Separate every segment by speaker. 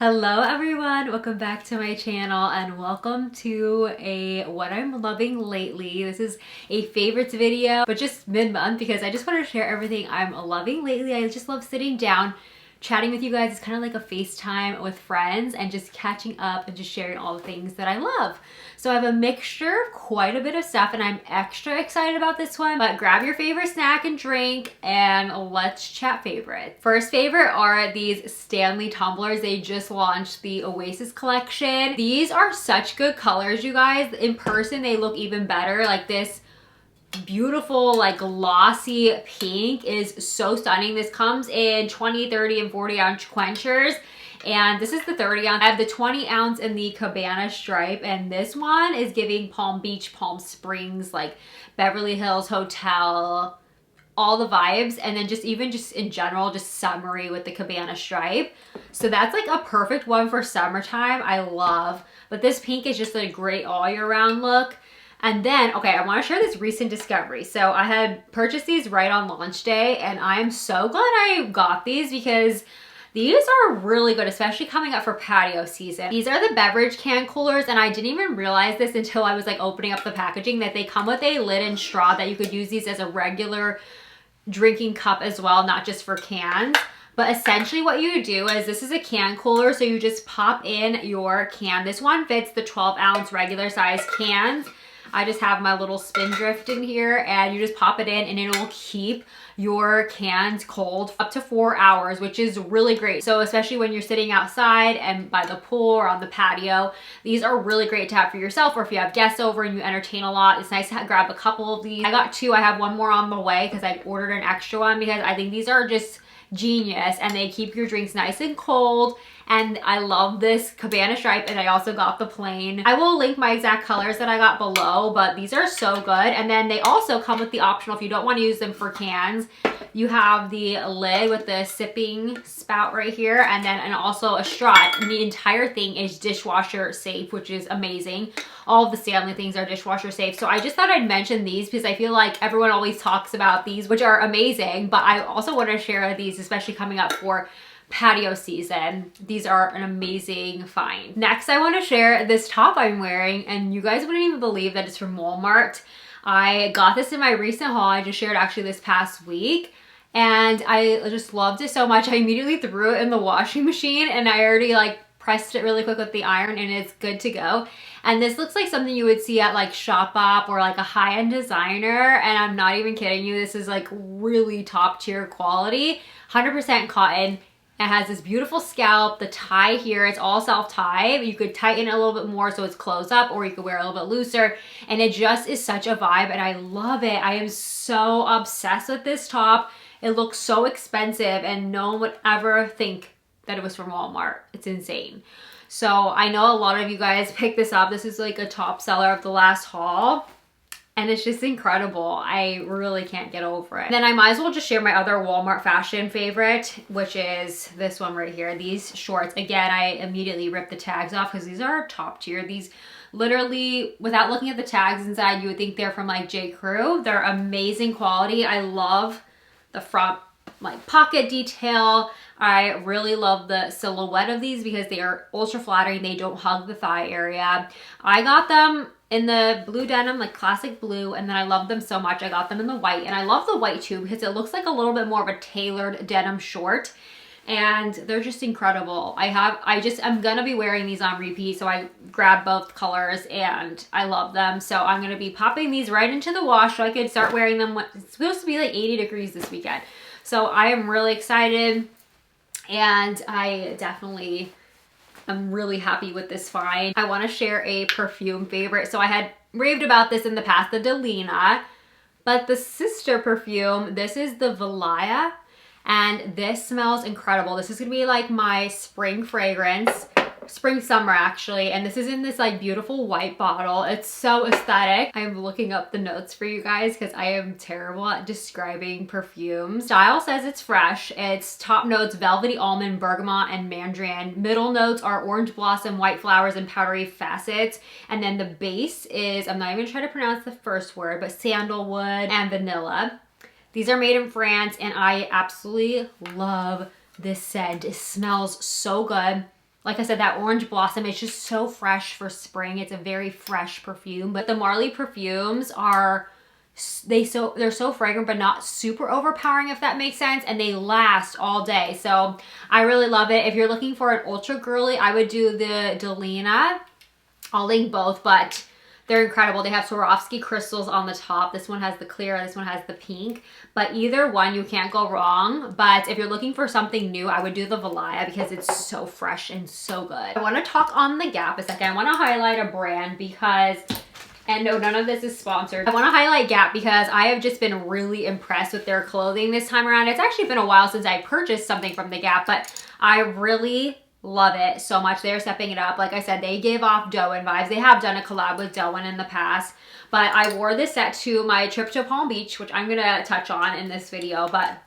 Speaker 1: Hello everyone, welcome back to my channel and welcome to a what I'm loving lately. This is a favorites video, but just mid-month because I just want to share everything I'm loving lately. I just love sitting down, chatting with you guys. It's kind of like a FaceTime with friends and just catching up and just sharing all the things that I love. So I have a mixture of quite a bit of stuff and I'm extra excited about this one, but grab your favorite snack and drink and let's chat favorites. First favorite are these Stanley tumblers. They just launched the Oasis collection. These are such good colors, you guys. In person, they look even better. Like this beautiful like glossy pink is so stunning. This comes in 20, 30, and 40 ounce quenchers. And this is the 30 ounce. I have the 20 ounce in the Cabana stripe. And this one is giving Palm Beach, Palm Springs, like Beverly Hills Hotel, all the vibes. And then just in general, just summery with the Cabana stripe. So that's like a perfect one for summertime. I love. But this pink is just a great all year round look. And then, okay, I want to share this recent discovery. So I had purchased these right on launch day and I'm so glad I got these because these are really good, especially coming up for patio season. These are the beverage can coolers and I didn't even realize this until I was like opening up the packaging that they come with a lid and straw that you could use these as a regular drinking cup as well, not just for cans. But essentially what you do is this is a can cooler. So you just pop in your can. This one fits the 12 ounce regular size cans. I just have my little Spindrift in here and you just pop it in and it will keep your cans cold up to 4 hours, which is really great. So especially when you're sitting outside and by the pool or on the patio, these are really great to have for yourself, or if you have guests over and you entertain a lot, it's nice to grab a couple of these. I got two, I have one more on the way because I ordered an extra one because I think these are just genius and they keep your drinks nice and cold. And I love this Cabana stripe and I also got the plain. I will link my exact colors that I got below, but these are so good. And then they also come with the optional, if you don't want to use them for cans, you have the lid with the sipping spout right here and also a straw. And the entire thing is dishwasher safe, which is amazing. All of the Stanley things are dishwasher safe. So I just thought I'd mention these because I feel like everyone always talks about these, which are amazing, but I also want to share these, especially coming up for patio season. These are an amazing find. Next, I want to share this top I'm wearing, and you guys wouldn't even believe that it's from Walmart. I got this in my recent haul. I just shared actually this past week, and I just loved it so much. I immediately threw it in the washing machine, and I already like pressed it really quick with the iron, and it's good to go. And this looks like something you would see at like Shop or like a high-end designer, and I'm not even kidding you. This is like really top tier quality, 100% cotton. It has this beautiful scalp, the tie here, it's all self-tie. You could tighten it a little bit more so it's closed up, or you could wear it a little bit looser. And it just is such a vibe and I love it. I am so obsessed with this top. It looks so expensive and no one would ever think that it was from Walmart. It's insane. So I know a lot of you guys picked this up. This is like a top seller of the last haul. And it's just incredible. I really can't get over it. Then I might as well just share my other Walmart fashion favorite, which is this one right here. These shorts. Again, I immediately ripped the tags off because these are top tier. These literally, without looking at the tags inside, you would think they're from like J. Crew. They're amazing quality. I love the front like pocket detail. I really love the silhouette of these because they are ultra flattering. They don't hug the thigh area. I got them in the blue denim, like classic blue, and then I love them so much. I got them in the white, and I love the white too because it looks like a little bit more of a tailored denim short, and they're just incredible. I'm gonna be wearing these on repeat, so I grabbed both colors and I love them. So I'm gonna be popping these right into the wash so I could start wearing them. It's supposed to be like 80 degrees this weekend. So I am really excited and I definitely I'm really happy with this find. I want to share a perfume favorite. So I had raved about this in the past, the Delina, but the sister perfume, this is the Valaya, and this smells incredible. This is going to be like my spring fragrance. Spring summer actually, and this is in this like beautiful white bottle. It's so aesthetic. I'm looking up the notes for you guys because I am terrible at describing perfumes. Style says it's fresh. It's top notes velvety almond, bergamot, and mandarin. Middle notes are orange blossom, white flowers, and powdery facets. And then the base is, I'm not even trying to pronounce the first word, but sandalwood and vanilla. These are made in France and I absolutely love this scent. It smells so good. like I said, that orange blossom is just so fresh for spring. It's a very fresh perfume, but the Marley perfumes are, they're so fragrant, but not super overpowering, if that makes sense. And they last all day. So I really love it. If you're looking for an ultra girly, I would do the Delina. I'll link both, but they're incredible. They have Swarovski crystals on the top. This one has the clear, this one has the pink. But either one, you can't go wrong. But if you're looking for something new, I would do the Valaya because it's so fresh and so good. I want to talk on the Gap a second. I want to highlight a brand because, and no, none of this is sponsored. I want to highlight Gap because I have just been really impressed with their clothing this time around. It's actually been a while since I purchased something from the Gap, but I really love it so much. They're stepping it up. Like I said, they gave off Doan vibes. They have done a collab with Doan in the past, but I wore this set to my trip to Palm Beach, which I'm gonna touch on in this video. But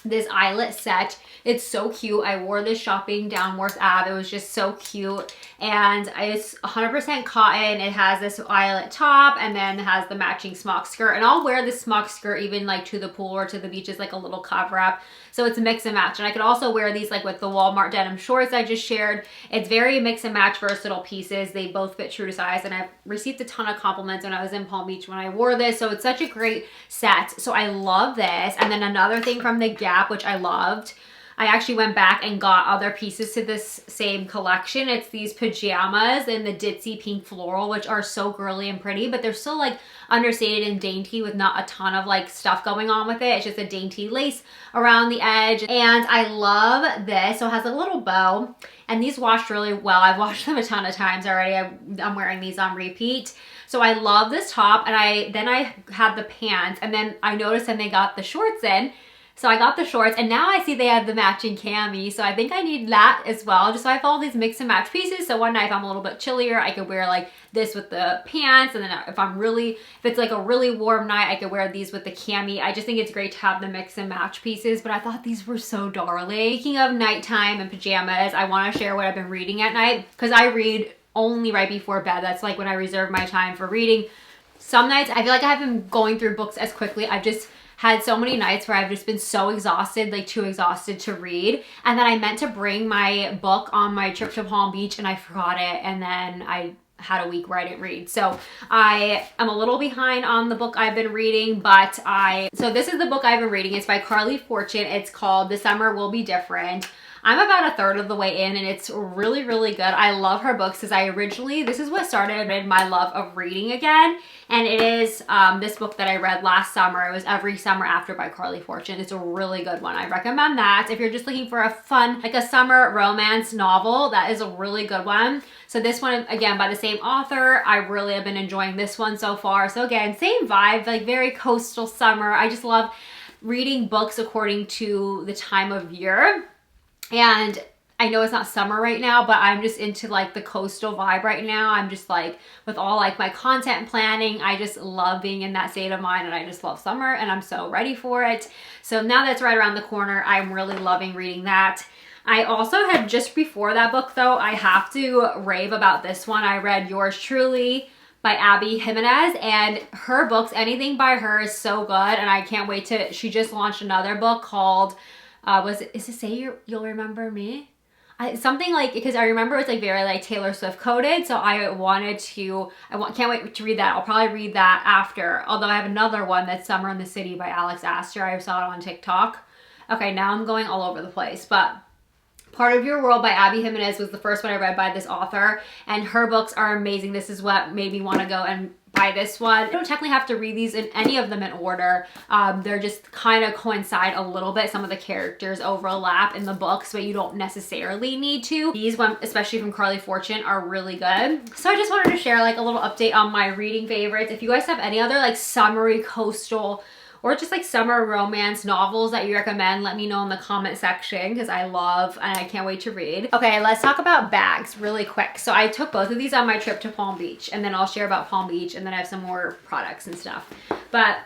Speaker 1: this eyelet set, it's so cute. I wore this shopping down Worth Ave. It was just so cute. And it's 100% cotton. It has this eyelet top and then has the matching smock skirt. And I'll wear this smock skirt even like to the pool or to the beach as like a little cover up. So it's a mix and match. And I could also wear these like with the Walmart denim shorts I just shared. It's very mix and match, versatile pieces. They both fit true to size. And I've received a ton of compliments when I was in Palm Beach when I wore this. So it's such a great set. So I love this. And then another thing from the Gap, which I loved, I actually went back and got other pieces to this same collection. It's these pajamas in the ditzy pink floral, which are so girly and pretty, but they're still like understated and dainty with not a ton of like stuff going on with it. It's just a dainty lace around the edge. And I love this. So it has a little bow and these washed really well. I've washed them a ton of times already. I'm wearing these on repeat. So I love this top. And then I had the pants and then I noticed when they got the shorts in. So I got the shorts and now I see they have the matching cami. So I think I need that as well. Just so I have all these mix and match pieces. So one night if I'm a little bit chillier, I could wear like this with the pants. And then if it's like a really warm night, I could wear these with the cami. I just think it's great to have the mix and match pieces, but I thought these were so darling. Speaking of nighttime and pajamas, I want to share what I've been reading at night because I read only right before bed. That's like when I reserve my time for reading. Some nights I feel like I haven't been going through books as quickly. I've just had so many nights where I've just been so exhausted, like too exhausted to read. And then I meant to bring my book on my trip to Palm Beach and I forgot it. And then I had a week where I didn't read. So I am a little behind on the book I've been reading, so this is the book I've been reading. It's by Carly Fortune. It's called The Summer Will Be Different. I'm about a third of the way in and it's really, really good. I love her books because this is what started my love of reading again. And it is this book that I read last summer. It was Every Summer After by Carly Fortune. It's a really good one. I recommend that. If you're just looking for a fun, like a summer romance novel, that is a really good one. So this one, again, by the same author, I really have been enjoying this one so far. So again, same vibe, like very coastal summer. I just love reading books according to the time of year. And I know it's not summer right now, but I'm just into like the coastal vibe right now. I'm just like, with all like my content planning, I just love being in that state of mind and I just love summer and I'm so ready for it. So now that's right around the corner, I'm really loving reading that. I also had, just before that book though, I have to rave about this one. I read Yours Truly by Abby Jimenez, and her books, anything by her is so good and I can't wait to, she just launched another book called, is it Say You'll Remember Me? Something like, because I remember it's like very like Taylor Swift coded, so I can't wait to read that. I'll probably read that after, although I have another one that's Summer in the City by Alex Astor. I saw it on TikTok. Okay, now I'm going all over the place, but Part of Your World by Abby Jimenez was the first one I read by this author, and her books are amazing. This is what made me want to go and buy this one. You don't technically have to read these in any of them in order. They're just kind of coincide a little bit. Some of the characters overlap in the books, but you don't necessarily need to. These ones, especially from Carly Fortune, are really good. So I just wanted to share like a little update on my reading favorites. If you guys have any other like summery coastal or just like summer romance novels that you recommend, let me know in the comment section because I love and I can't wait to read. Okay, let's talk about bags really quick. So I took both of these on my trip to Palm Beach, and then I'll share about Palm Beach, and then I have some more products and stuff. But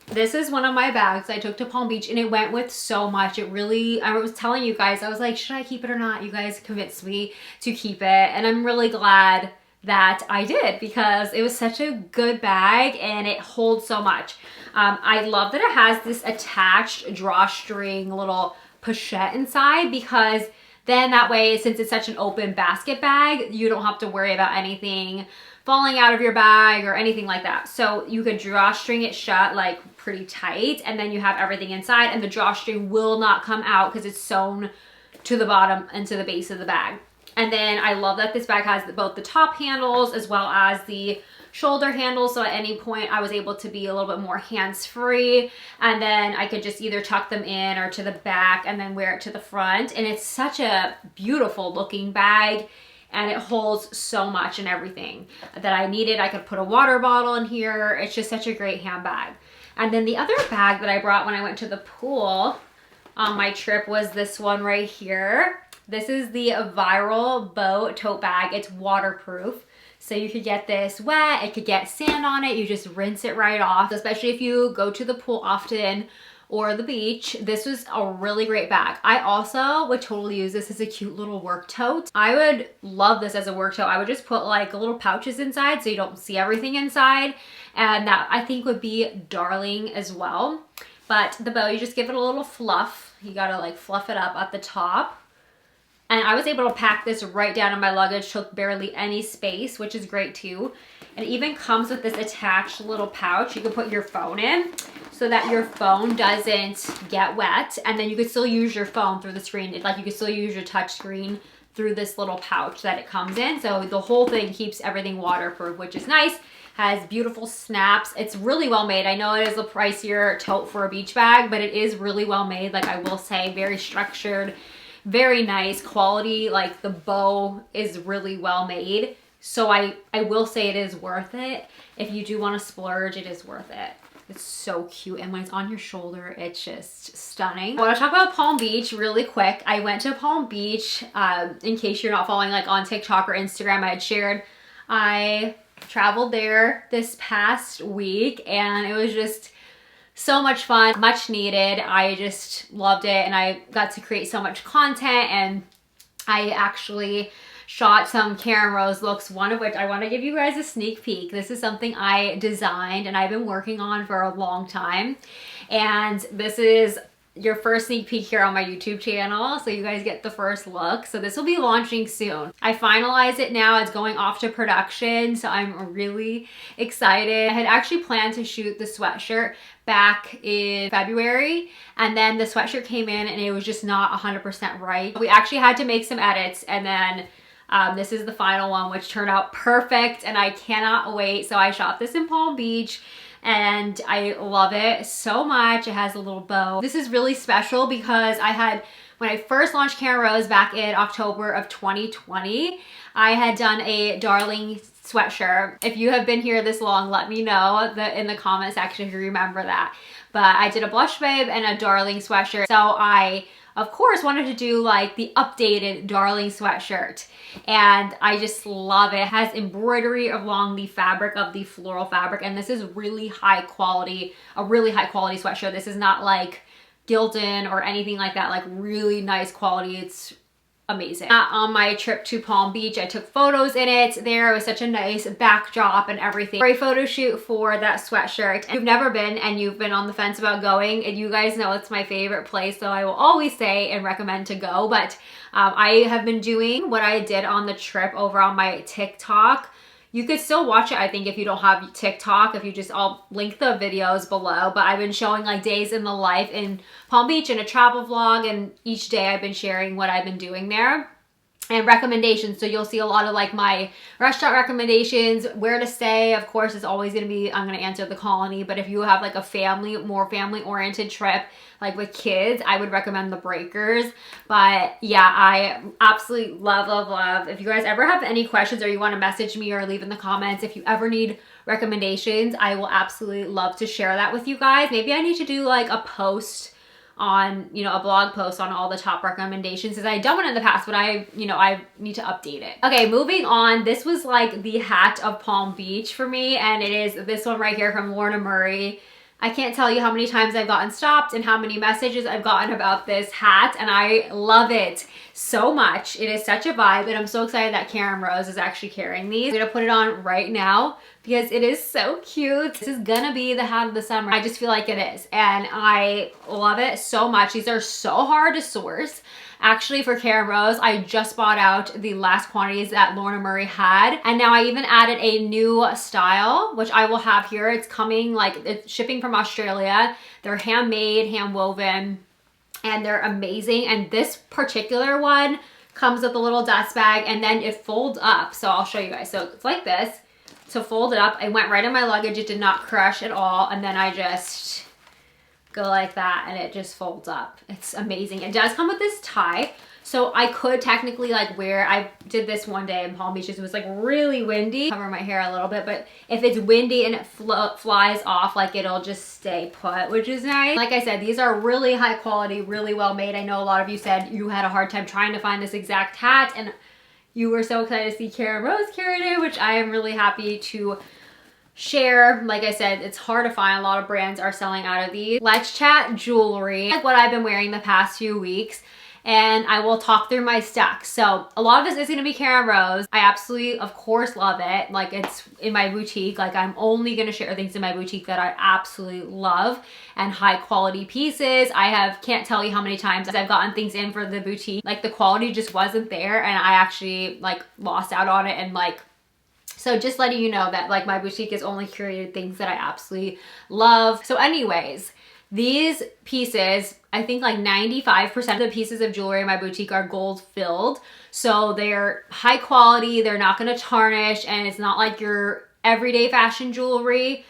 Speaker 1: this is one of my bags I took to Palm Beach, and it went with so much. It really, I was telling you guys, I was like, should I keep it or not? You guys convinced me to keep it, and I'm really glad that I did because it was such a good bag and it holds so much. I love that it has this attached drawstring little pochette inside because Then that way, since it's such an open basket bag, you don't have to worry about anything falling out of your bag or anything like that. So you could drawstring it shut like pretty tight, and then you have everything inside, and the drawstring will not come out because it's sewn to the bottom and to the base of the bag. And then I love that this bag has both the top handles as well as the shoulder handles, so at any point I was able to be a little bit more hands-free, and then I could just either tuck them in or to the back and then wear it to the front. And it's such a beautiful looking bag, and it holds so much and everything that I needed. I could put a water bottle in here. It's just such a great handbag. And then the other bag that I brought when I went to the pool on my trip was this one right here. This is the Viral Boat tote bag. It's waterproof, so you could get this wet, it could get sand on it, you just rinse it right off, especially if you go to the pool often or the beach. This was a really great bag. I also would totally use this as a cute little work tote. I would love this as a work tote. I would just put like little pouches inside so you don't see everything inside, and that I think would be darling as well. But the bow, you just give it a little fluff. You gotta like fluff it up at the top. And I was able to pack this right down in my luggage, took barely any space, which is great too. It even comes with this attached little pouch you can put your phone in so that your phone doesn't get wet, and then you could still use your phone through the screen. Like you could still use your touch screen through this little pouch that it comes in. So the whole thing keeps everything waterproof, which is nice. Has beautiful snaps. It's really well made. I know it is a pricier tote for a beach bag, but it is really well made. Like I will say, very structured, very nice quality. Like the bow is really well made. So I will say it is worth it. If you do want to splurge, it is worth it. It's so cute, and when it's on your shoulder, it's just stunning. I want to talk about Palm Beach really quick. I went to Palm Beach, in case you're not following like on TikTok or Instagram, I had shared. I traveled there this past week, and it was just so much fun, much needed. I just loved it, and I got to create so much content, and I actually shot some Karen Rose looks, one of which I want to give you guys a sneak peek. This is something I designed and I've been working on for a long time, and this is your first sneak peek here on my YouTube channel, so you guys get the first look. So this will be launching soon. I finalized it now. It's going off to production, so I'm really excited. I had actually planned to shoot the sweatshirt back in February, and then the sweatshirt came in and it was just not 100% right. We actually had to make some edits, and then this is the final one, which turned out perfect, and I cannot wait. So I shot this in Palm Beach, and I love it so much. It has a little bow. This is really special because when I first launched Karen Rose back in October of 2020, I had done a darling sweatshirt. If you have been here this long, let me know in the comment section if you remember that. But I did a blush babe and a darling sweatshirt. So I, of course, wanted to do like the updated darling sweatshirt, and I just love it. It has embroidery along the fabric of the floral fabric, and this is really high quality, a really high quality sweatshirt. This is not like Gildan or anything like that, like really nice quality. It's amazing. On my trip to Palm Beach, I took photos in it there. It was such a nice backdrop and everything. Great photo shoot for that sweatshirt. If you've never been and you've been on the fence about going, and you guys know it's my favorite place, so I will always say and recommend to go. But I have been doing what I did on the trip over on my TikTok. You could still watch it, I think, if you don't have TikTok, I'll link the videos below, but I've been showing like days in the life in Palm Beach and a travel vlog, and each day I've been sharing what I've been doing there and recommendations. So you'll see a lot of like my restaurant recommendations, where to stay. Of course, it's always gonna be, I'm gonna answer the Colony, but if you have like a more family oriented trip, like with kids, I would recommend the Breakers. But yeah, I absolutely love, love, love. If you guys ever have any questions or you want to message me or leave in the comments, if you ever need recommendations, I will absolutely love to share that with you guys. Maybe I need to do like a post on, a blog post on all the top recommendations, because I've done one in the past, but I need to update it. Okay, moving on. This was like the hat of Palm Beach for me, and it is this one right here from Lorna Murray. I can't tell you how many times I've gotten stopped and how many messages I've gotten about this hat, and I love it so much. It is such a vibe, and I'm so excited that Karen Rose is actually carrying these. I'm gonna put it on right now because it is so cute. This is gonna be the hat of the summer. I just feel like it is, and I love it so much. These are so hard to source, Actually, for Karen Rose, I just bought out the last quantities that Lorna Murray had. And now I even added a new style, which I will have here. It's coming, like, it's shipping from Australia. They're handmade, hand woven, and they're amazing. And this particular one comes with a little dust bag, and then it folds up. So I'll show you guys. So it's like this. So fold it up. It went right in my luggage. It did not crush at all. And then I just go like that and it just folds up. It's amazing. It does come with this tie. So I could technically like wear, I did this one day in Palm Beaches. It was like really windy. Cover my hair a little bit, but if it's windy and it flies off, like it'll just stay put, which is nice. Like I said, these are really high quality, really well made. I know a lot of you said you had a hard time trying to find this exact hat, and you were so excited to see Karen Rose carrying it, which I am really happy to share. Like I said, it's hard to find. A lot of brands are selling out of these. Let's chat jewelry, like what I've been wearing the past few weeks, and I will talk through my stack. So a lot of this is going to be Karen Rose. I absolutely, of course, love it. Like, it's in my boutique. Like, I'm only going to share things in my boutique that I absolutely love, and high quality pieces. Can't tell you how many times I've gotten things in for the boutique. Like, the quality just wasn't there, and I actually like lost out on it. And like, so just letting you know that like my boutique is only curated things that I absolutely love. So anyways, these pieces, I think like 95% of the pieces of jewelry in my boutique are gold filled. So they're high quality, they're not gonna tarnish, and it's not like your everyday fashion jewelry.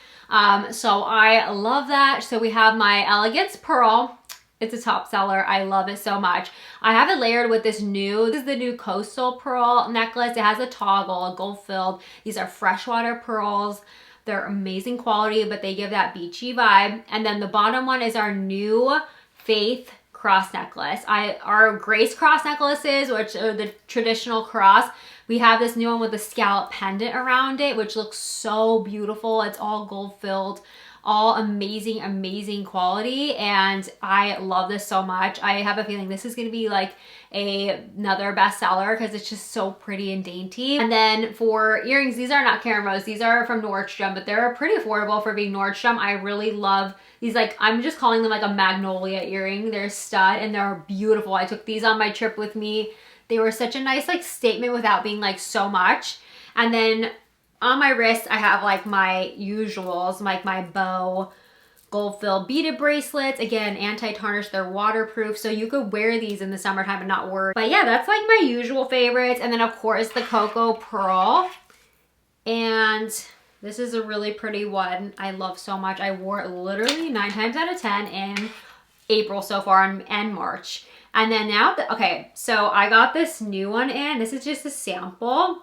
Speaker 1: So I love that. So we have my Elegance Pearl. It's a top seller. I love it so much. I have it layered with this is the new Coastal Pearl necklace. It has a toggle, gold filled. These are freshwater pearls. They're amazing quality, but they give that beachy vibe. And then the bottom one is our new Faith cross necklace. Our Grace cross necklaces, which are the traditional cross, we have this new one with a scallop pendant around it, which looks so beautiful. It's all gold filled, all amazing, amazing quality, and I love this so much. I have a feeling this is going to be like another bestseller because it's just so pretty and dainty. And then for earrings, these are not Karen Rose. These are from Nordstrom, but they're pretty affordable for being Nordstrom. I really love these. Like, I'm just calling them like a magnolia earring. They're stud and they're beautiful. I took these on my trip with me. They were such a nice like statement without being like so much. And then on my wrist, I have like my usuals, like my bow gold filled beaded bracelets. Again, anti-tarnish, they're waterproof, so you could wear these in the summertime and not worry. But yeah, that's like my usual favorites. And then of course the Cocoa Pearl. And this is a really pretty one. I love so much. I wore it literally 9 times out of 10 in April so far and March. And then now, okay, so I got this new one in. This is just a sample.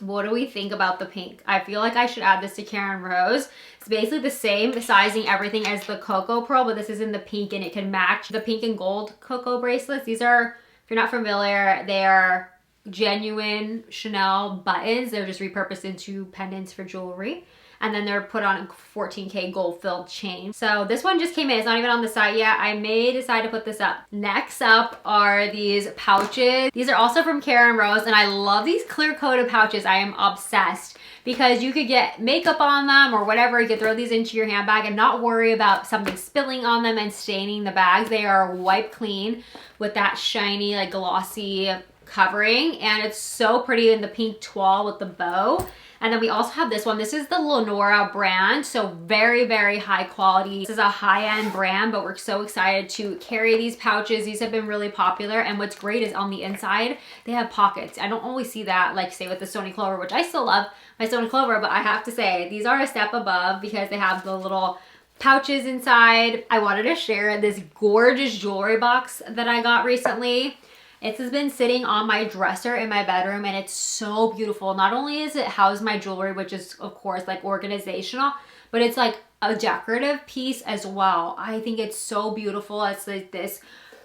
Speaker 1: What do we think about the pink? I feel like I should add this to Karen Rose. It's basically the same sizing, everything as the Cocoa Pearl, but this is in the pink and it can match the pink and gold Cocoa bracelets. These are, if you're not familiar, they are genuine Chanel buttons. They're just repurposed into pendants for jewelry. And then they're put on a 14K gold filled chain. So this one just came in. It's not even on the site yet. I may decide to put this up. Next up are these pouches. These are also from Karen Rose, and I love these clear coated pouches. I am obsessed because you could get makeup on them or whatever. You could throw these into your handbag and not worry about something spilling on them and staining the bags. They are wiped clean with that shiny, like glossy covering, and it's so pretty in the pink toile with the bow. And then we also have this one. This is the Lenora brand, so very, very high quality. This is a high-end brand, but we're so excited to carry these pouches. These have been really popular, and what's great is on the inside, they have pockets. I don't always see that, like say with the Stony Clover, which I still love my Stony Clover, but I have to say, these are a step above because they have the little pouches inside. I wanted to share this gorgeous jewelry box that I got recently. It has been sitting on my dresser in my bedroom, and it's so beautiful. Not only is it housed my jewelry, which is of course like organizational, but it's like a decorative piece as well. I think it's so beautiful. It's like this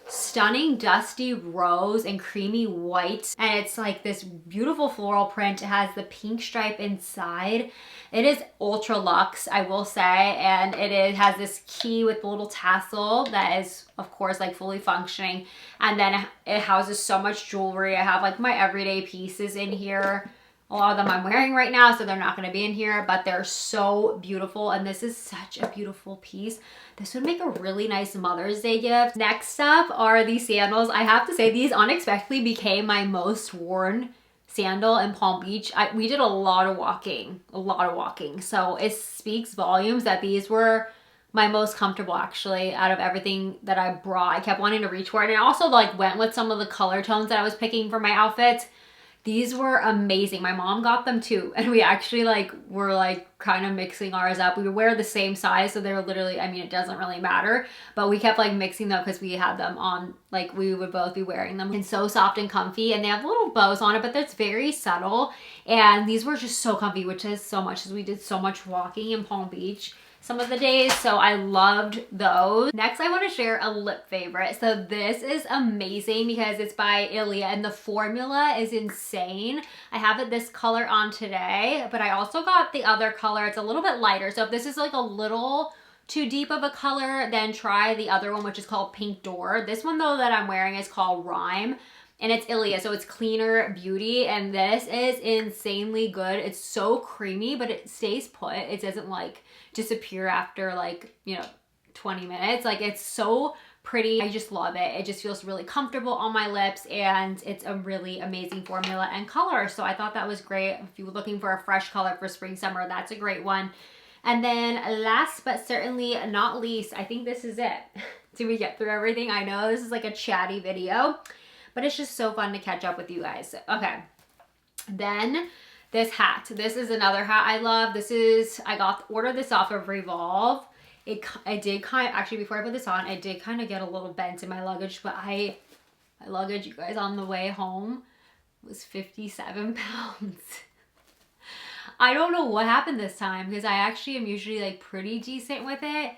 Speaker 1: stunning dusty rose and creamy white, and it's like this beautiful floral print. It has the pink stripe inside. It is ultra luxe, I will say, and it has this key with the little tassel that is of course like fully functioning, and then it houses so much jewelry. I have like my everyday pieces in here. A lot of them I'm wearing right now, so they're not gonna be in here, but they're so beautiful. And this is such a beautiful piece. This would make a really nice Mother's Day gift. Next up are these sandals. I have to say, these unexpectedly became my most worn sandal in Palm Beach. We did a lot of walking. So it speaks volumes that these were my most comfortable actually out of everything that I brought. I kept wanting to reach for it, and I also like went with some of the color tones that I was picking for my outfits. These were amazing. My mom got them too, and we actually like were like kind of mixing ours up. We would wear the same size, so they're literally, I mean, it doesn't really matter, but we kept like mixing them because we had them on, like we would both be wearing them, and so soft and comfy, and they have little bows on it, but that's very subtle. And these were just so comfy, which is so much, as we did so much walking in Palm Beach some of the days, so I loved those. Next, I want to share a lip favorite. So this is amazing because it's by Ilia, and the formula is insane. I have it this color on today, but I also got the other color. It's a little bit lighter, so if this is like a little too deep of a color, then try the other one, which is called Pink Door. This one though that I'm wearing is called Rhyme, and it's Ilia, so it's Cleaner Beauty, and this is insanely good. It's so creamy, but it stays put. It doesn't like disappear after like, you know, 20 minutes. Like, it's so pretty. I just love it. It just feels really comfortable on my lips, and it's a really amazing formula and color. So I thought that was great. If you were looking for a fresh color for spring, summer, that's a great one. And then last but certainly not least, I think this is it. Did we get through everything? I know this is like a chatty video, but it's just so fun to catch up with you guys. Okay, then this hat. This is another hat I love. This is, ordered this off of Revolve. I did kind of, actually before I put this on, I did kind of get a little bent in my luggage, but my luggage, you guys, on the way home was 57 pounds. I don't know what happened this time, because I actually am usually like pretty decent with it,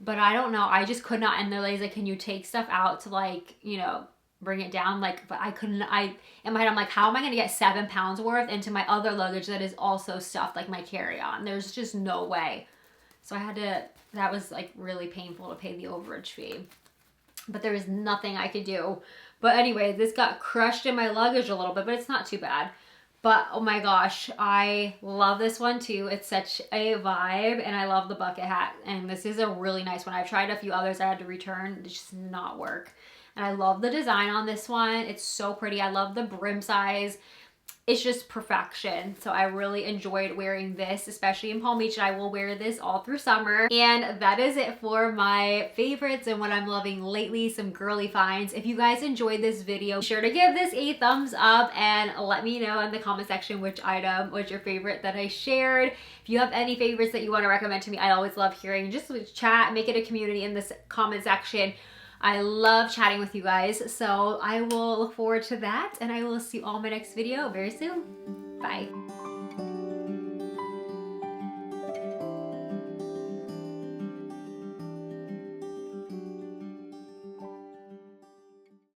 Speaker 1: but I don't know. I just could not. And they're like, can you take stuff out to like, you know, bring it down? Like, but I couldn't. In my head, I'm like, how am I going to get 7 pounds worth into my other luggage that is also stuffed like my carry-on? There's just no way. So I had to, that was like really painful to pay the overage fee, but there was nothing I could do. But anyway, this got crushed in my luggage a little bit, but it's not too bad. But oh my gosh, I love this one too. It's such a vibe, and I love the bucket hat. And this is a really nice one. I've tried a few others I had to return. It just did not work. And I love the design on this one. It's so pretty. I love the brim size. It's just perfection. So I really enjoyed wearing this, especially in Palm Beach. And I will wear this all through summer. And that is it for my favorites and what I'm loving lately, some girly finds. If you guys enjoyed this video, be sure to give this a thumbs up and let me know in the comment section which item was your favorite that I shared. If you have any favorites that you want to recommend to me, I always love hearing. Just chat, make it a community in this comment section. I love chatting with you guys, so I will look forward to that, and I will see you all in my next video very soon. Bye.